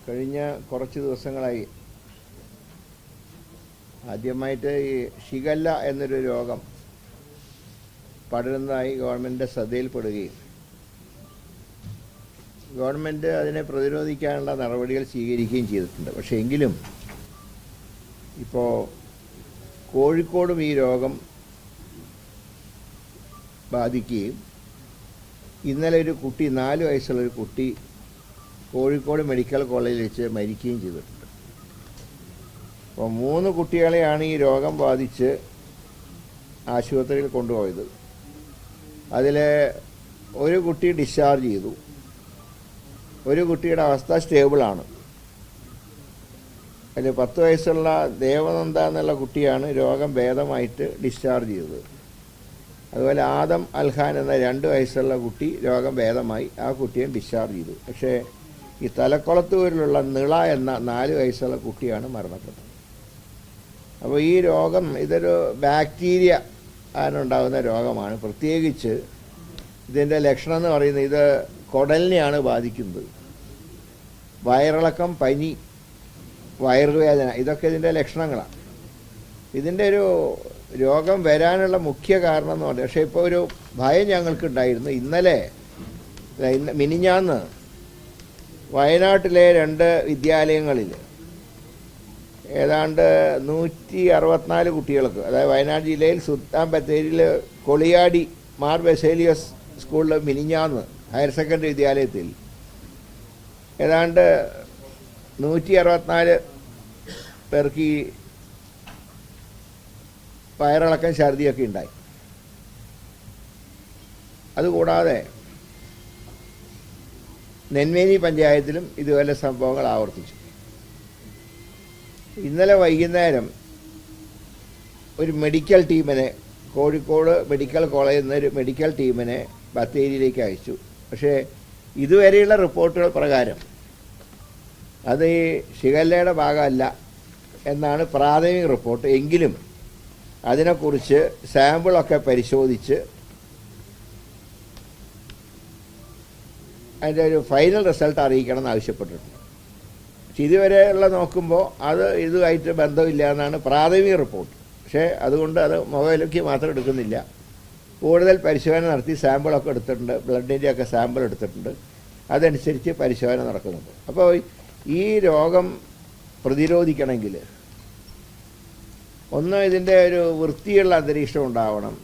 കഴിഞ്ഞ കുറച്ച് ദിവസങ്ങളായി ആദ്യമായിട്ട് ഈ ഷിഗല്ല എന്നൊരു രോഗം പടരുന്നതായി ഗവൺമെൻറ്റിൻ്റെ ശ്രദ്ധയിൽപ്പെടുകയും ഗവൺമെൻറ് അതിനെ പ്രതിരോധിക്കാനുള്ള നടപടികൾ സ്വീകരിക്കുകയും ചെയ്തിട്ടുണ്ട്. പക്ഷേ എങ്കിലും ഇപ്പോൾ കോഴിക്കോടും ഈ രോഗം ബാധിക്കുകയും ഇന്നലെ ഒരു കുട്ടി 4 വയസ്സുള്ളൊരു കുട്ടി കോഴിക്കോട് മെഡിക്കൽ കോളേജിൽ വെച്ച് മരിക്കുകയും ചെയ്തിട്ടുണ്ട്. അപ്പോൾ 3 കുട്ടികളെയാണ് ഈ രോഗം ബാധിച്ച് ആശുപത്രിയിൽ കൊണ്ടുപോയത്. അതിൽ ഒരു കുട്ടി ഡിസ്ചാർജ് ചെയ്തു. ഒരു കുട്ടിയുടെ അവസ്ഥ സ്റ്റേബിളാണ്. അതിൽ 10 വയസ്സുള്ള ദേവനന്ദ എന്നുള്ള കുട്ടിയാണ് രോഗം ഭേദമായിട്ട് ഡിസ്ചാർജ് ചെയ്തത്. അതുപോലെ ആദം അൽഖാൻ എന്ന 2 വയസ്സുള്ള കുട്ടി രോഗം ഭേദമായി, ആ കുട്ടിയും ഡിസ്ചാർജ് ചെയ്തു. പക്ഷേ ഈ തലക്കുളത്തൂരിലുള്ള നിള എന്ന 4 വയസ്സുള്ള കുട്ടിയാണ് മരണപ്പെട്ടത്. അപ്പോൾ ഈ രോഗം ഇതൊരു ബാക്ടീരിയ ആണുണ്ടാകുന്ന രോഗമാണ്. പ്രത്യേകിച്ച് ഇതിൻ്റെ ലക്ഷണം എന്ന് പറയുന്നത് ഇത് കുടലിനെയാണ് ബാധിക്കുന്നത്. വയറിളക്കം, പനി, വയറുവേദന, ഇതൊക്കെ ഇതിൻ്റെ ലക്ഷണങ്ങളാണ്. ഇതിൻ്റെ ഒരു രോഗം വരാനുള്ള മുഖ്യ കാരണം എന്ന് പറഞ്ഞാൽ, പക്ഷേ ഇപ്പോൾ ഒരു ഭയം ഞങ്ങൾക്കുണ്ടായിരുന്നു. മിനിഞ്ഞാന്ന് വയനാട്ടിലെ 2 വിദ്യാലയങ്ങളിൽ ഏതാണ്ട് 164 കുട്ടികൾക്ക്, അതായത് വയനാട് ജില്ലയിൽ സുൽത്താൻ ബത്തേരിയിൽ കൊളിയാടി മാർ ബസേലിയസ് സ്കൂളിൽ മിനിഞ്ഞാന്ന് ഹയർ സെക്കൻഡറി വിദ്യാലയത്തിൽ ഏതാണ്ട് 164 പേർക്ക് ഈ വയറിളക്കം, ഛർദിയൊക്കെ ഉണ്ടായി. അതുകൂടാതെ നെന്മേനി പഞ്ചായത്തിലും ഇതുപോലെ സംഭവങ്ങൾ ആവർത്തിച്ചു. ഇന്നലെ വൈകുന്നേരം ഒരു മെഡിക്കൽ ടീമിനെ, കോഴിക്കോട് മെഡിക്കൽ കോളേജിൽ നിന്ന് ഒരു മെഡിക്കൽ ടീമിനെ ബത്തേരിയിലേക്ക് അയച്ചു. പക്ഷേ ഇതുവരെയുള്ള റിപ്പോർട്ടുകൾ പ്രകാരം അത് ഈ ഷിഗല്ലയുടെ ഭാഗമല്ല എന്നാണ് പ്രാഥമിക റിപ്പോർട്ട്. എങ്കിലും അതിനെക്കുറിച്ച് സാമ്പിളൊക്കെ പരിശോധിച്ച് അതിൻ്റെ ഒരു ഫൈനൽ റിസൾട്ട് അറിയിക്കണം എന്ന് ആവശ്യപ്പെട്ടിട്ടുണ്ട്. പക്ഷെ ഇതുവരെയുള്ള നോക്കുമ്പോൾ അത് ഇതുമായിട്ട് ബന്ധമില്ല എന്നാണ് പ്രാഥമിക റിപ്പോർട്ട്. പക്ഷേ അതുകൊണ്ട് അത് മുഖവിലയ്ക്ക് മാത്രം എടുക്കുന്നില്ല. കൂടുതൽ പരിശോധന നടത്തി സാമ്പിളൊക്കെ എടുത്തിട്ടുണ്ട്, ബ്ലഡിൻ്റെയൊക്കെ സാമ്പിൾ എടുത്തിട്ടുണ്ട്. അതനുസരിച്ച് പരിശോധന നടക്കുന്നുണ്ട്. അപ്പോൾ ഈ രോഗം പ്രതിരോധിക്കണമെങ്കിൽ ഒന്ന്, ഇതിൻ്റെ ഒരു വൃത്തിയുള്ള അന്തരീക്ഷം ഉണ്ടാവണം.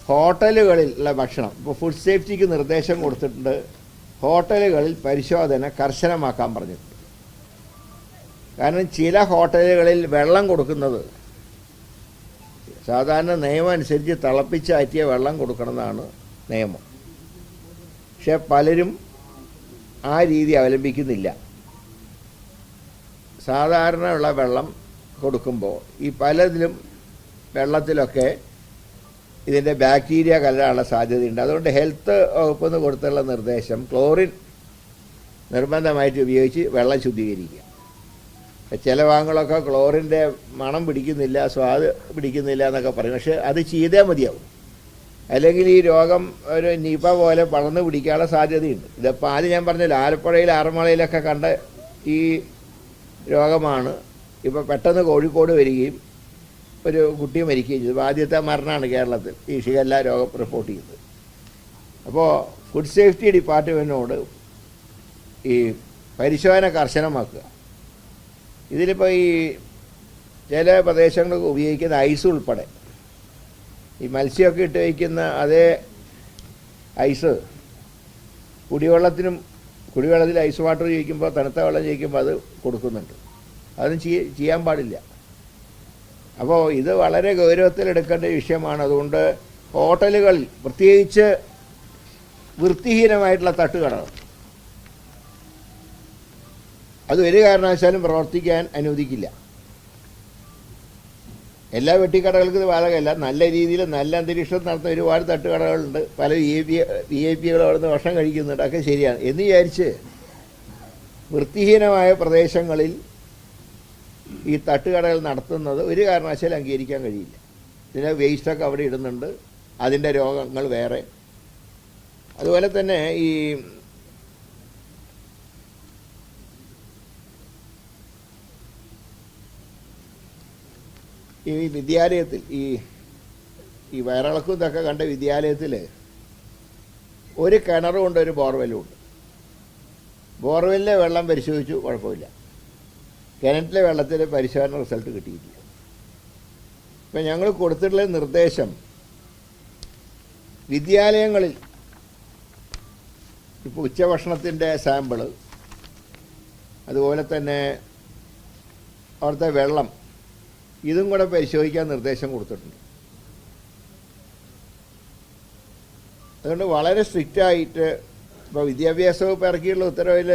ഹോട്ടലുകളിലുള്ള ഭക്ഷണം, ഇപ്പോൾ ഫുഡ് സേഫ്റ്റിക്ക് നിർദ്ദേശം കൊടുത്തിട്ടുണ്ട്. ഹോട്ടലുകളിൽ പരിശോധന കർശനമാക്കാൻ പറഞ്ഞിട്ടുണ്ട്. കാരണം ചില ഹോട്ടലുകളിൽ വെള്ളം കൊടുക്കുന്നത് സാധാരണ നിയമം അനുസരിച്ച് തിളപ്പിച്ചാറ്റിയ വെള്ളം കൊടുക്കണമെന്നാണ് നിയമം. പക്ഷെ പലരും ആ രീതി അവലംബിക്കുന്നില്ല. സാധാരണ ഉള്ള വെള്ളം കൊടുക്കുമ്പോൾ ഈ പലതിലും വെള്ളത്തിലൊക്കെ ഇതിൻ്റെ ബാക്ടീരിയ കലരാനുള്ള സാധ്യതയുണ്ട്. അതുകൊണ്ട് ഹെൽത്ത് വകുപ്പിൽ നിന്ന് കൊടുത്തുള്ള നിർദ്ദേശം ക്ലോറിൻ നിർബന്ധമായിട്ട് ഉപയോഗിച്ച് വെള്ളം ശുദ്ധീകരിക്കുക. ചില ഭാഗങ്ങളൊക്കെ ക്ലോറിൻ്റെ മണം പിടിക്കുന്നില്ല, സ്വാദ് പിടിക്കുന്നില്ല എന്നൊക്കെ പറയും. പക്ഷേ അത് ചെയ്തേ മതിയാവും, അല്ലെങ്കിൽ ഈ രോഗം ഒരു നിപ പോലെ വളർന്നു പിടിക്കാനുള്ള സാധ്യതയുണ്ട്. ഇതിപ്പോൾ ആദ്യം ഞാൻ പറഞ്ഞില്ല, ആലപ്പുഴയിൽ ആറന്മുളയിലൊക്കെ കണ്ട ഈ രോഗമാണ് ഇപ്പോൾ പെട്ടെന്ന് കോഴിക്കോട് വരികയും ഒരു കുട്ടി മരിക്കുകയും ചെയ്തു. ആദ്യത്തെ മരണമാണ് കേരളത്തിൽ ഈ ഷിഗല്ല രോഗം റിപ്പോർട്ട് ചെയ്തത്. അപ്പോൾ ഫുഡ് സേഫ്റ്റി ഡിപ്പാർട്ട്മെൻറ്റിനോട് ഈ പരിശോധന കർശനമാക്കുക. ഇതിലിപ്പോൾ ഈ ചില പ്രദേശങ്ങൾക്ക് ഉപയോഗിക്കുന്ന ഐസ് ഉൾപ്പെടെ, ഈ മത്സ്യമൊക്കെ ഇട്ട് വയ്ക്കുന്ന അതേ ഐസ് കുടിവെള്ളത്തിൽ ഐസ് വാട്ടർ ചോദിക്കുമ്പോൾ, തണുത്ത വെള്ളം ചോദിക്കുമ്പോൾ അത് കൊടുക്കുന്നുണ്ട്. അതൊന്നും ചെയ്യാൻ പാടില്ല. അപ്പോൾ ഇത് വളരെ ഗൗരവത്തിലെടുക്കേണ്ട വിഷയമാണ്. അതുകൊണ്ട് ഹോട്ടലുകളിൽ പ്രത്യേകിച്ച് വൃത്തിഹീനമായിട്ടുള്ള തട്ടുകടകൾ അത് ഒരു കാരണവശാലും പ്രവർത്തിക്കാൻ അനുവദിക്കില്ല. എല്ലാ വെട്ടിക്കടകൾക്കും ഇത് ബാധകമല്ല. നല്ല രീതിയിൽ നല്ല അന്തരീക്ഷത്തിൽ നടത്തുന്ന ഒരുപാട് തട്ടുകടകളുണ്ട്. പല VIP-കൾ അവിടെ നിന്ന് ഭക്ഷണം കഴിക്കുന്നുണ്ട്. ഒക്കെ ശരിയാണ് എന്ന് വിചാരിച്ച് വൃത്തിഹീനമായ പ്രദേശങ്ങളിൽ ഈ തട്ടുകടകൾ നടത്തുന്നത് ഒരു കാരണവശാലും അംഗീകരിക്കാൻ കഴിയില്ല. ഇതിൻ്റെ വേസ്റ്റൊക്കെ അവിടെ ഇടുന്നുണ്ട്, അതിൻ്റെ രോഗങ്ങൾ വേറെ. അതുപോലെ തന്നെ ഈ ഈ വിദ്യാലയത്തിൽ ഈ വയറിളക്കും ഇതൊക്കെ കണ്ട വിദ്യാലയത്തിൽ ഒരു കിണറുമുണ്ട്, ഒരു ബോർവെല്ലും ഉണ്ട്. ബോർവെല്ലിലെ വെള്ളം പരിശോധിച്ചു, കുഴപ്പമില്ല. കിണറ്റിലെ വെള്ളത്തിൽ പരിശോധന റിസൾട്ട് കിട്ടിയിട്ടില്ല. ഇപ്പം ഞങ്ങൾ കൊടുത്തിട്ടുള്ള നിർദ്ദേശം, വിദ്യാലയങ്ങളിൽ ഇപ്പോൾ ഉച്ചഭക്ഷണത്തിൻ്റെ സാമ്പിള്, അതുപോലെ തന്നെ അവിടുത്തെ വെള്ളം, ഇതും കൂടെ പരിശോധിക്കാൻ നിർദ്ദേശം കൊടുത്തിട്ടുണ്ട്. അതുകൊണ്ട് വളരെ സ്ട്രിക്റ്റായിട്ട് ഇപ്പോൾ വിദ്യാഭ്യാസ വകുപ്പ് ഇറക്കിയുള്ള ഉത്തരവിൽ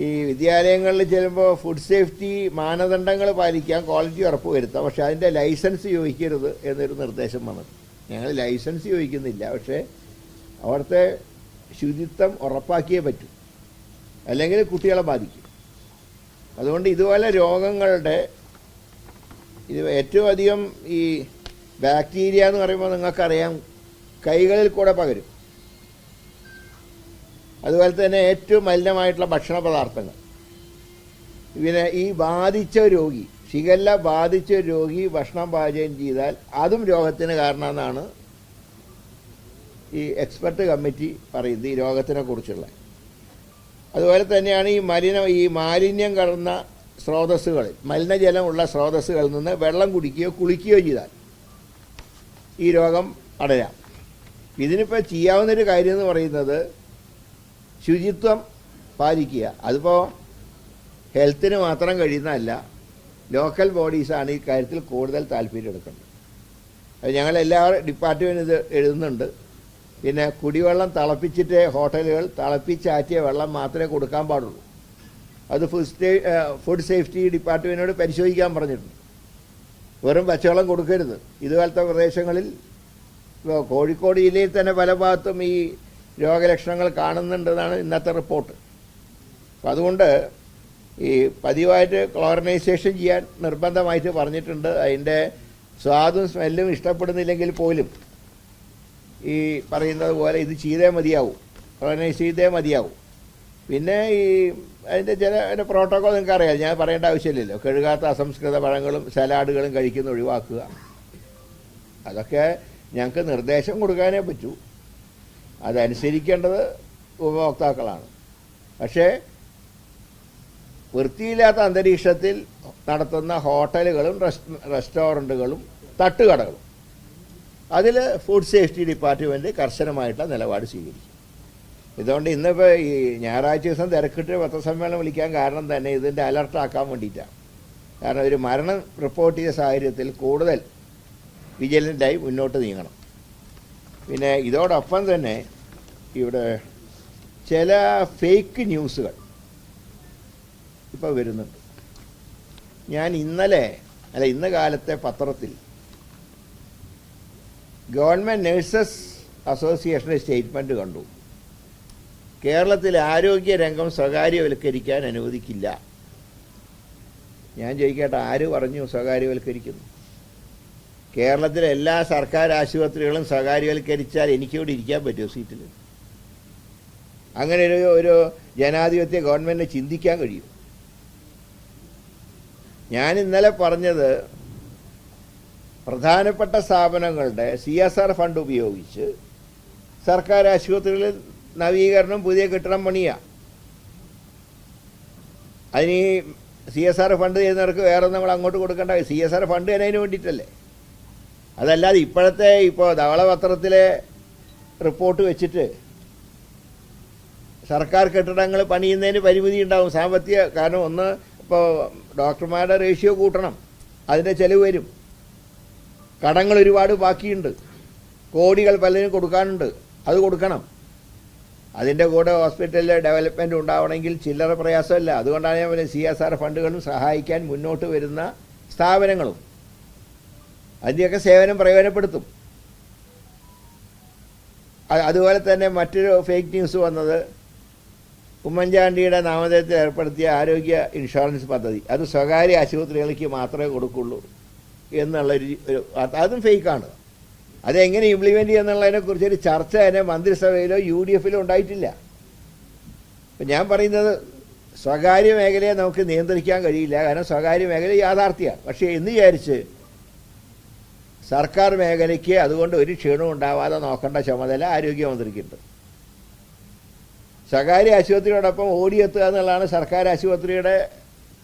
ഈ വിദ്യാലയങ്ങളിൽ ചെല്ലുമ്പോൾ ഫുഡ് സേഫ്റ്റി മാനദണ്ഡങ്ങൾ പാലിക്കാൻ, ക്വാളിറ്റി ഉറപ്പ് വരുത്താം, പക്ഷേ അതിൻ്റെ ലൈസൻസ് ചോദിക്കരുത് എന്നൊരു നിർദ്ദേശം വന്നത്. ഞങ്ങൾ ലൈസൻസ് ചോദിക്കുന്നില്ല, പക്ഷേ അവിടുത്തെ ശുചിത്വം ഉറപ്പാക്കിയേ പറ്റൂ, അല്ലെങ്കിൽ കുട്ടികളെ ബാധിക്കും. അതുകൊണ്ട് ഇതുപോലെ രോഗങ്ങളുടെ ഇത് ഏറ്റവും അധികം ഈ ബാക്ടീരിയ എന്ന് പറയുമ്പോൾ നിങ്ങൾക്കറിയാം കൈകളിൽ കൂടെ പകരും. അതുപോലെ തന്നെ ഏറ്റവും മലിനമായിട്ടുള്ള ഭക്ഷണ പദാർത്ഥങ്ങൾ. പിന്നെ ഈ ബാധിച്ച രോഗി, ഷിഗല്ല ബാധിച്ച രോഗി ഭക്ഷണം പാചകം ചെയ്താൽ അതും രോഗത്തിന് കാരണമെന്നാണ് ഈ എക്സ്പെർട്ട് കമ്മിറ്റി പറയുന്നത്, ഈ രോഗത്തിനെ കുറിച്ചുള്ള. അതുപോലെ തന്നെയാണ് ഈ മാലിന്യം കലർന്ന സ്രോതസ്സുകളിൽ, മലിനജലമുള്ള സ്രോതസ്സുകളിൽ നിന്ന് വെള്ളം കുടിക്കുകയോ കുളിക്കുകയോ ചെയ്താൽ ഈ രോഗം അടയാം. ഇതിനിപ്പോൾ ചെയ്യാവുന്നൊരു കാര്യം എന്ന് പറയുന്നത് ശുചിത്വം പാലിക്കുക. അതിപ്പോൾ ഹെൽത്തിന് മാത്രം കഴിയുന്നതല്ല, ലോക്കൽ ബോഡീസാണ് ഈ കാര്യത്തിൽ കൂടുതൽ താല്പര്യം എടുക്കുന്നത്. അത് ഞങ്ങളെല്ലാ ഡിപ്പാർട്ട്മെൻറ്റും ഇത് എഴുതുന്നുണ്ട്. പിന്നെ കുടിവെള്ളം തിളപ്പിച്ചിട്ട് ഹോട്ടലുകൾ തിളപ്പിച്ചാറ്റിയ വെള്ളം മാത്രമേ കൊടുക്കാൻ പാടുള്ളൂ. അത് ഫുഡ് സേഫ്റ്റി ഡിപ്പാർട്ട്മെൻറ്റിനോട് പരിശോധിക്കാൻ പറഞ്ഞിട്ടുണ്ട്. വെറും പച്ചവെള്ളം കൊടുക്കരുത്. ഇതുപോലത്തെ പ്രദേശങ്ങളിൽ കോഴിക്കോട് ജില്ലയിൽ തന്നെ പല ഭാഗത്തും ഈ രോഗലക്ഷണങ്ങൾ കാണുന്നുണ്ടെന്നാണ് ഇന്നത്തെ റിപ്പോർട്ട്. അപ്പം അതുകൊണ്ട് ഈ പതിവായിട്ട് ക്ലോറിനൈസേഷൻ ചെയ്യാൻ നിർബന്ധമായിട്ട് പറഞ്ഞിട്ടുണ്ട്. അതിൻ്റെ സ്വാദും സ്മെല്ലും ഇഷ്ടപ്പെടുന്നില്ലെങ്കിൽ പോലും ഈ പറയുന്നത് പോലെ ഇത് ചെയ്തേ മതിയാവും, ക്ലോറിനൈസ് ചെയ്തേ മതിയാവും. പിന്നെ ഈ അതിൻ്റെ പ്രോട്ടോക്കോൾ നിങ്ങൾക്ക് അറിയാം, ഞാൻ പറയേണ്ട ആവശ്യമില്ലല്ലോ. കഴുകാത്ത അസംസ്കൃത പഴങ്ങളും സലാഡുകളും കഴിക്കുന്ന ഒഴിവാക്കുക. അതൊക്കെ ഞങ്ങൾക്ക് നിർദ്ദേശം കൊടുക്കാനേ പറ്റൂ. അതനുസരിക്കേണ്ടത് ഉപഭോക്താക്കളാണ്. പക്ഷേ വൃത്തിയില്ലാത്ത അന്തരീക്ഷത്തിൽ നടത്തുന്ന ഹോട്ടലുകളും റെസ്റ്റോറൻറ്റുകളും തട്ടുകടകളും അതിൽ ഫുഡ് സേഫ്റ്റി ഡിപ്പാർട്ട്മെൻറ്റ് കർശനമായിട്ടുള്ള നിലപാട് സ്വീകരിക്കും. ഇതുകൊണ്ട് ഇന്നിപ്പോൾ ഈ ഞായറാഴ്ച ദിവസം തിരക്കിട്ട് പത്രസമ്മേളനം വിളിക്കാൻ കാരണം തന്നെ ഇതിൻ്റെ അലർട്ടാക്കാൻ വേണ്ടിയിട്ടാണ്. കാരണം ഒരു മരണം റിപ്പോർട്ട് ചെയ്ത സാഹചര്യത്തിൽ കൂടുതൽ വിജിലൻ്റായി മുന്നോട്ട് നീങ്ങണം. പിന്നെ ഇതോടൊപ്പം തന്നെ ഇവിടെ ചില ഫേക്ക് ന്യൂസുകൾ ഇപ്പോൾ വരുന്നുണ്ട്. ഞാൻ ഇന്ന് കാലത്തെ പത്രത്തിൽ ഗവൺമെൻറ് നഴ്സസ് അസോസിയേഷൻ്റെ സ്റ്റേറ്റ്മെൻറ്റ് കണ്ടു. കേരളത്തിലെ ആരോഗ്യ രംഗം സ്വകാര്യവൽക്കരിക്കാൻ അനുവദിക്കില്ല. ഞാൻ ചോദിക്കട്ടെ, ആര് പറഞ്ഞു സ്വകാര്യവൽക്കരിക്കുന്നു? കേരളത്തിലെ എല്ലാ സർക്കാർ ആശുപത്രികളും സ്വകാര്യവൽക്കരിച്ചാൽ എനിക്കിവിടെ ഇരിക്കാൻ പറ്റുമോ സീറ്റിൽ? അങ്ങനെ ഒരു ജനാധിപത്യ ഗവൺമെൻറ് ചിന്തിക്കാൻ കഴിയും? ഞാൻ ഇന്നലെ പറഞ്ഞത് പ്രധാനപ്പെട്ട സ്ഥാപനങ്ങളുടെ CSR ഫണ്ട് ഉപയോഗിച്ച് സർക്കാർ ആശുപത്രികളിൽ നവീകരണം, പുതിയ കെട്ടിടം പണിയുക. അതിന് CSR ഫണ്ട് ചെയ്യുന്നവർക്ക് വേറെ നമ്മൾ അങ്ങോട്ട് കൊടുക്കേണ്ട. CSR ഫണ്ട് ചെയ്യുന്നതിന് വേണ്ടിയിട്ടല്ലേ. അതല്ലാതെ ഇപ്പോൾ ധവളപത്രത്തിലെ റിപ്പോർട്ട് വെച്ചിട്ട് സർക്കാർ കെട്ടിടങ്ങൾ പണിയുന്നതിന് പരിമിതി ഉണ്ടാകും, സാമ്പത്തിക. കാരണം ഒന്ന്, ഇപ്പോൾ ഡോക്ടർമാരുടെ റേഷ്യോ കൂട്ടണം, അതിൻ്റെ ചിലവ് വരും. കടങ്ങൾ ഒരുപാട് ബാക്കിയുണ്ട്, കോടികൾ പലരും കൊടുക്കാനുണ്ട്, അത് കൊടുക്കണം. അതിൻ്റെ കൂടെ ഹോസ്പിറ്റലിലെ ഡെവലപ്മെൻറ്റ് ഉണ്ടാവണമെങ്കിൽ ചില്ലറ പ്രയാസമല്ല. അതുകൊണ്ടാണ് ഞാൻ പറയുന്നത് CSR ഫണ്ടുകളും സഹായിക്കാൻ മുന്നോട്ട് വരുന്ന സ്ഥാപനങ്ങളും അതിൻ്റെയൊക്കെ സേവനം പ്രയോജനപ്പെടുത്തും. അതുപോലെ തന്നെ മറ്റൊരു ഫേക്ക് ന്യൂസ് വന്നത് ഉമ്മൻചാണ്ടിയുടെ നാമധേയത്തിൽ ഏർപ്പെടുത്തിയ ആരോഗ്യ ഇൻഷുറൻസ് പദ്ധതി അത് സ്വകാര്യ ആശുപത്രികൾക്ക് മാത്രമേ കൊടുക്കുള്ളൂ എന്നുള്ളൊരു അതും ഫേക്കാണ്. അതെങ്ങനെ ഇംപ്ലിമെൻ്റ് ചെയ്യുന്നുള്ളതിനെക്കുറിച്ചൊരു ചർച്ച തന്നെ മന്ത്രിസഭയിലോ UDFിലോ ഉണ്ടായിട്ടില്ല. അപ്പം ഞാൻ പറയുന്നത് സ്വകാര്യ മേഖലയെ നമുക്ക് നിയന്ത്രിക്കാൻ കഴിയില്ല, കാരണം സ്വകാര്യ മേഖല യാഥാർത്ഥ്യമാണ്. പക്ഷേ എന്ന് വിചാരിച്ച് സർക്കാർ മേഖലയ്ക്ക് അതുകൊണ്ട് ഒരു ക്ഷീണവും ഉണ്ടാവാതെ നോക്കേണ്ട ചുമതല ആരോഗ്യമന്ത്രിക്കുണ്ട്. സ്വകാര്യ ആശുപത്രിയോടൊപ്പം ഓടിയെത്തുക എന്നുള്ളതാണ് സർക്കാർ ആശുപത്രിയുടെ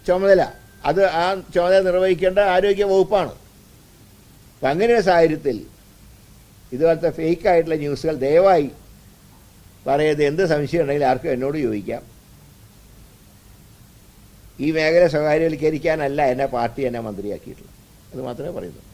ചുമതല. അത് ആ ചുമതല നിർവഹിക്കേണ്ട ആരോഗ്യ വകുപ്പാണ്. അപ്പം അങ്ങനെയൊരു സാഹചര്യത്തിൽ ഇതുപോലത്തെ ഫേക്കായിട്ടുള്ള ന്യൂസുകൾ ദയവായി പറയരുത്. എന്ത് സംശയം ഉണ്ടെങ്കിൽ ആർക്കും എന്നോട് ചോദിക്കാം. ഈ മേഖല സ്വകാര്യവൽക്കരിക്കാനല്ല എന്നെ പാർട്ടി എന്നെ മന്ത്രിയാക്കിയിട്ടുള്ളത്. അത് മാത്രമേ പറയുന്നു.